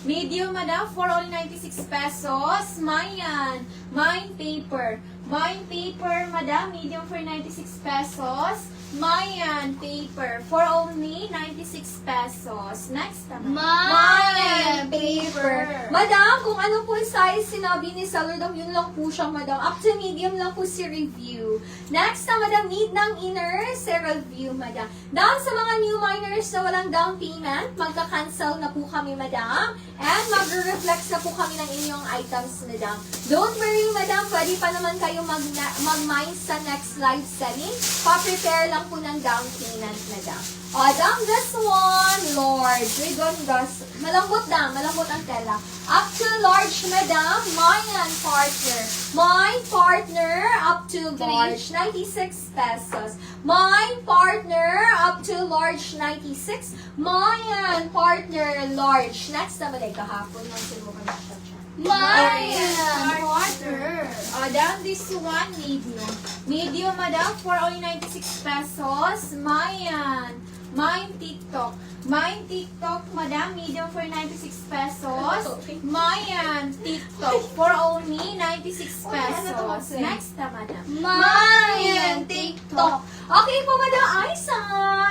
Medium, madam, for only 96 pesos. Mayan. Mine paper. Mine paper, madam, medium for 96 pesos. Mayan paper for only 96 pesos. Next naman. Mayan paper. Madam, kung ano po yung size sinabi ni seller, yun lang po siya, madam. Up to medium lang po si review. Next na, madam, need ng inner si review, madam. Dahil sa mga new miners na walang down payment, magka-cancel na po kami, madam. And mag-reflex na po kami ng inyong items, madam. Don't worry, madam. Pwede pa naman kayo mag-mine sa next live selling. Pa-prepare lang po ng down payment, madam. Madam, this one, large. Rigondas. Malambot na. Malambot ang tela. Up to large, madam. Mayan partner. My partner, up to large, 96 pesos. My partner, up to large, 96. Mayan partner, large. Next naman ay kahapon ng sinukan siya. Mayan partner. Madam, this one, medium. Medium, madam, for only 96 pesos. Mayan. Mine TikTok. Mine TikTok, madam, medium for 96 pesos. Mayan TikTok for only 96 pesos. Next na, madam. Mayan TikTok. Okay po, Madam Aisa.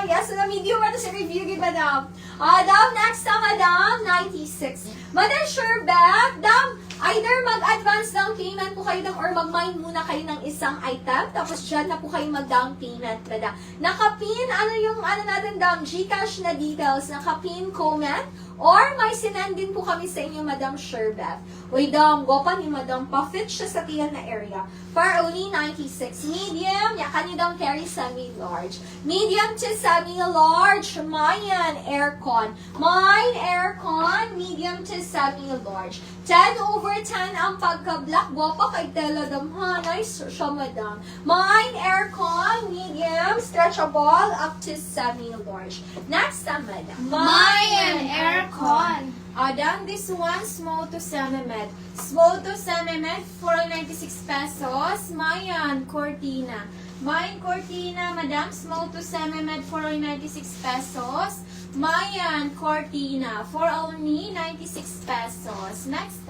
Yes, na medium ito sa review ni Madam. Madam, next na, Madam, 96. Madam, sure back. Madam, either mag-advance down payment po kayo or mag-mine muna kayo ng isang item. Tapos dyan na po kayo mag-down payment, Madam. Nakapin, ano yung natin, Madam, Gcash na details. Nakapin, comment. Or may sinend din po kami sa inyo, Madam Sherbeth. Uy, Dam, gopa ni Madam, pa-fit siya sa tiyan na area. For only 96. Medium, ya kanyo daw carry semi-large. Medium to semi-large, Mayan aircon. Mine aircon, medium to semi-large. 10 over 10 ang pagka-black. Gopa kay Tela, Dam, ha? Nice siya, Madam. Mine aircon, medium, stretchable, up to semi-large. Next, Madam. Mayan aircon. Madam, this one, small to semi-med. Small to semi-med for 96 pesos. Mayan, cortina. Mayan, cortina, madam, small to semi-med for 96 pesos. Mayan, cortina for only 96 pesos. Next,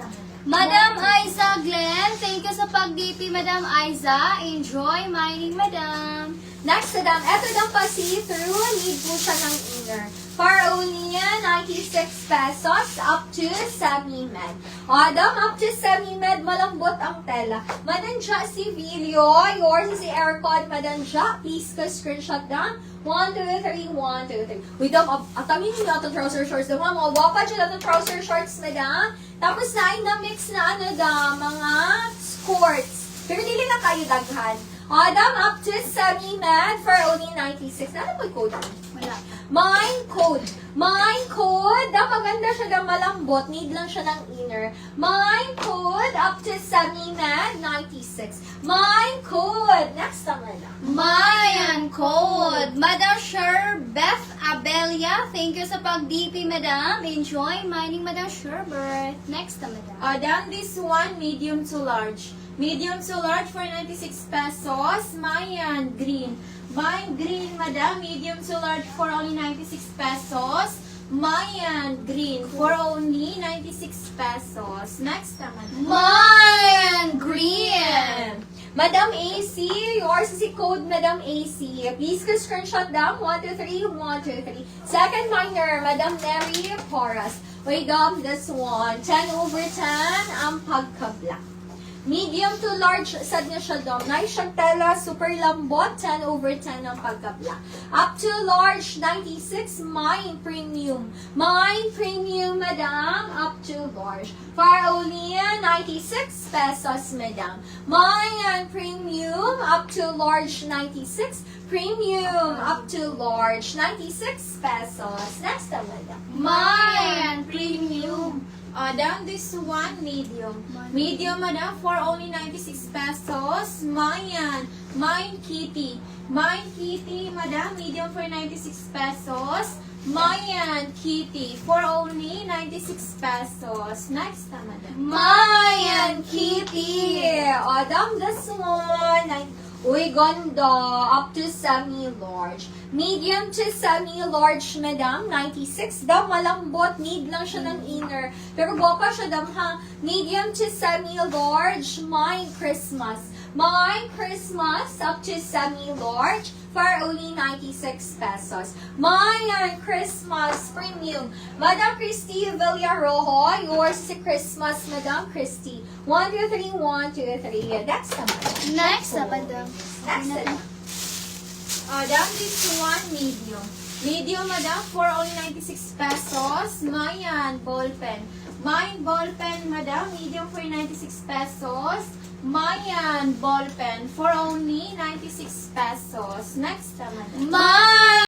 Madam Aiza Glenn, thank you sa pag-DP, Madam Aiza. Enjoy mining, Madam. Next, Madam. Ito daw pa see-through. Need po siya ng inner. For only 96 pesos up to semi-med. Madam, up to semi-med, malambot ang tela. Madam Ja, si Vilio, yours is si Aircon. Madam Ja, please ka screenshot down. 1, 2, 3, 1, 2, 3. Wait, atamin nyo na itong trouser shorts. Mga wapa dyan na itong trouser shorts, Madam. Tapos na-mix na mga skirts. Pero dili na kayo daghan. Madam, up to semi-med for only 96. Ano po yung code? Wala. Mine code. Mine code. Maganda siya na malambot. Need lang siya ng inner. Mine code up to semi-med 96. Mine code. Next naman na. Mayan code. Madam Sherbeth Abelia, thank you sa pag-DP, Madam. Enjoy mining, Madam Sherbeth. Next na, Madam. Madam, this one, medium to large. Medium to large for 96 pesos. Mayan, green. Mine green, madam, medium to large for only 96 pesos. Mayan green for only 96 pesos. Next naman. Mayan green. Madam AC, yours is si code Madam AC. Please ka screenshot down. 1, 2, 3, 1, 2, 3. Second minor, Madam Mary Porras. Wait, this one. 10 over 10 ang pagka-black. Medium to large, sad niya siya dom. Nice siyang tela, super lambot, 10 over 10 ang pagka-black. Up to large, 96, mine premium. Mine premium, madam, up to large. For only 96 pesos, madam. Mine premium, up to large, 96. Premium, up to large, 96 pesos. Next time, madam. Mayan premium. Madam, this one, medium. Medium, madam, for only 96 pesos. Mayan. Mine Kitty. Mine Kitty, madam, medium for 96 pesos. Mayan Kitty for only 96 pesos. Next time, madam. Mayan Kitty. Madam, this one. Uy, ganda. Up to semi-large. Medium to semi-large, madam. 96. Dam, malambot. Need lang siya ng inner. Pero guwapa siya, dam, ha? Medium to semi-large. My Christmas. My Christmas up to semi-large for only 96 pesos. My Christmas premium. Madam Christy Villarojo, yours si Christmas, Madam Christy. 1, 2, 3, 1, 2, 3. That's the madam. Next na, madam. That's the Madam, this one, medium. Medium, madam, for only 96 pesos. Mayan, ballpen. Mayan, ballpen, madam, medium for 96 pesos. Mayan, ballpen, for only 96 pesos. Next, madam. My